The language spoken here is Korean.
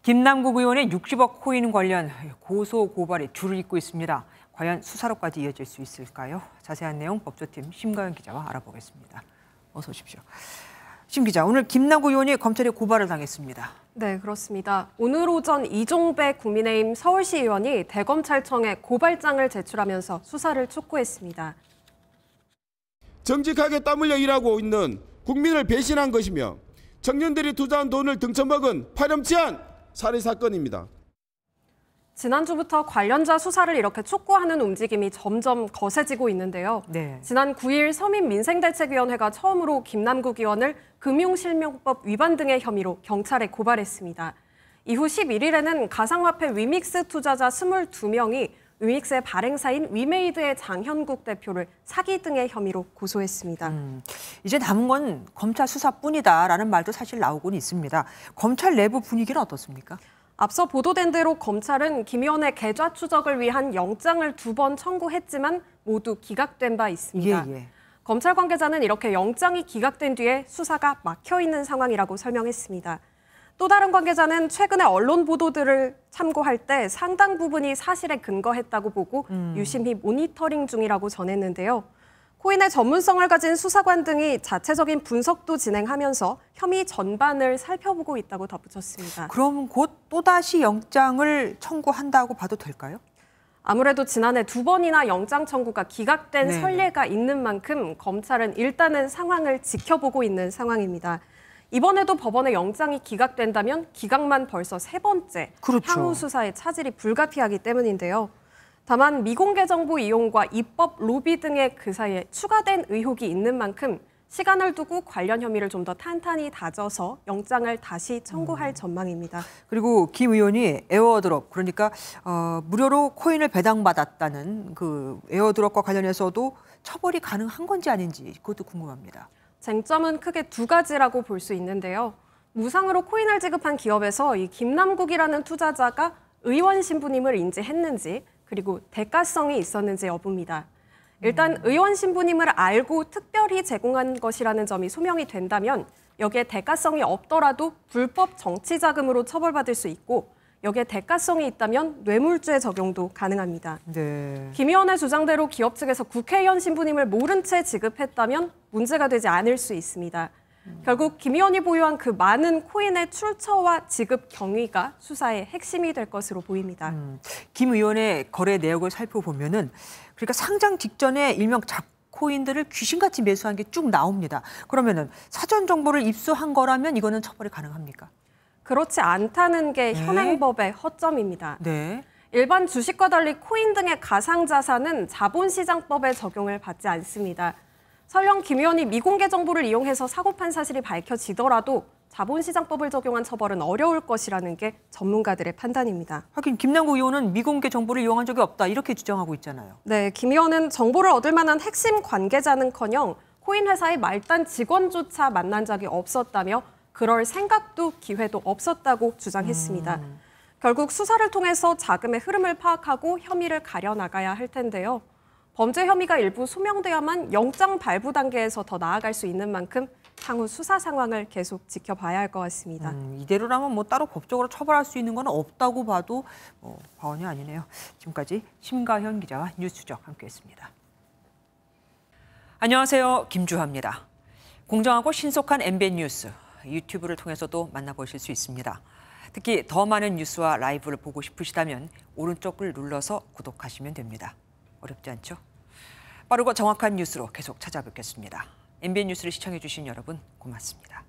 김남국 의원의 60억 코인 관련 고소 고발이 줄을 잇고 있습니다. 과연 수사로까지 이어질 수 있을까요? 자세한 내용 법조팀 심가연 기자와 알아보겠습니다. 어서 오십시오. 심 기자, 오늘 김남국 의원이 검찰에 고발을 당했습니다. 네, 그렇습니다. 오늘 오전 이종배 국민의힘 서울시 의원이 대검찰청에 고발장을 제출하면서 수사를 촉구했습니다. 정직하게 땀 흘려 일하고 있는 국민을 배신한 것이며 청년들이 투자한 돈을 등쳐먹은 파렴치한 살해 사건입니다. 지난주부터 관련자 수사를 이렇게 촉구하는 움직임이 점점 거세지고 있는데요. 네. 지난 9일 서민민생대책위원회가 처음으로 김남국 의원을 금융실명법 위반 등의 혐의로 경찰에 고발했습니다. 이후 11일에는 가상화폐 위믹스 투자자 22명이 위믹스의 발행사인 위메이드의 장현국 대표를 사기 등의 혐의로 고소했습니다. 이제 남은 건 검찰 수사뿐이다라는 말도 사실 나오곤 있습니다. 검찰 내부 분위기는 어떻습니까? 앞서 보도된 대로 검찰은 김 의원의 계좌 추적을 위한 영장을 2번 청구했지만 모두 기각된 바 있습니다. 검찰 관계자는 이렇게 영장이 기각된 뒤에 수사가 막혀 있는 상황이라고 설명했습니다. 또 다른 관계자는 최근에 언론 보도들을 참고할 때 상당 부분이 사실에 근거했다고 보고 유심히 모니터링 중이라고 전했는데요. 코인의 전문성을 가진 수사관 등이 자체적인 분석도 진행하면서 혐의 전반을 살펴보고 있다고 덧붙였습니다. 그럼 곧 또다시 영장을 청구한다고 봐도 될까요? 아무래도 지난해 2번이나 영장 청구가 기각된 선례가 있는 만큼 검찰은 일단은 상황을 지켜보고 있는 상황입니다. 이번에도 법원의 영장이 기각된다면 기각만 벌써 3번째, 그렇죠. 향후 수사에 차질이 불가피하기 때문인데요. 다만 미공개 정보 이용과 입법 로비 등의 그 사이에 추가된 의혹이 있는 만큼 시간을 두고 관련 혐의를 좀 더 탄탄히 다져서 영장을 다시 청구할 전망입니다. 그리고 김 의원이 에어드롭, 그러니까 무료로 코인을 배당받았다는 그 에어드롭과 관련해서도 처벌이 가능한 건지 아닌지 그것도 궁금합니다. 쟁점은 크게 2가지라고 볼 수 있는데요. 무상으로 코인을 지급한 기업에서 이 김남국이라는 투자자가 의원 신분임을 인지했는지 그리고 대가성이 있었는지 여부입니다. 일단 의원 신분임을 알고 특별히 제공한 것이라는 점이 소명이 된다면 여기에 대가성이 없더라도 불법 정치자금으로 처벌받을 수 있고 여기에 대가성이 있다면 뇌물죄 적용도 가능합니다. 네. 김 의원의 주장대로 기업 측에서 국회의원 신분임을 모른 채 지급했다면 문제가 되지 않을 수 있습니다. 결국 김 의원이 보유한 그 많은 코인의 출처와 지급 경위가 수사의 핵심이 될 것으로 보입니다. 김 의원의 거래 내역을 살펴보면은 그러니까 상장 직전에 일명 잡코인들을 귀신같이 매수한 게 쭉 나옵니다. 그러면은 사전 정보를 입수한 거라면 이거는 처벌이 가능합니까? 그렇지 않다는 게 현행법의 허점입니다. 네. 일반 주식과 달리 코인 등의 가상자산은 자본시장법의 적용을 받지 않습니다. 설령 김 의원이 미공개 정보를 이용해서 사고판 사실이 밝혀지더라도 자본시장법을 적용한 처벌은 어려울 것이라는 게 전문가들의 판단입니다. 하긴 김남국 의원은 미공개 정보를 이용한 적이 없다 이렇게 주장하고 있잖아요. 네, 김 의원은 정보를 얻을 만한 핵심 관계자는커녕 코인 회사의 말단 직원조차 만난 적이 없었다며 그럴 생각도 기회도 없었다고 주장했습니다. 결국 수사를 통해서 자금의 흐름을 파악하고 혐의를 가려나가야 할 텐데요. 범죄 혐의가 일부 소명돼야만 영장 발부 단계에서 더 나아갈 수 있는 만큼 향후 수사 상황을 계속 지켜봐야 할 것 같습니다. 이대로라면 뭐 따로 법적으로 처벌할 수 있는 건 없다고 봐도 과언이 아니네요. 지금까지 심가현 기자와 뉴스추적 함께했습니다. 안녕하세요. 김주하입니다. 공정하고 신속한 MBN 뉴스 유튜브를 통해서도 만나보실 수 있습니다. 특히 더 많은 뉴스와 라이브를 보고 싶으시다면 오른쪽을 눌러서 구독하시면 됩니다. 어렵지 않죠? 빠르고 정확한 뉴스로 계속 찾아뵙겠습니다. MBN 뉴스를 시청해 주신 여러분 고맙습니다.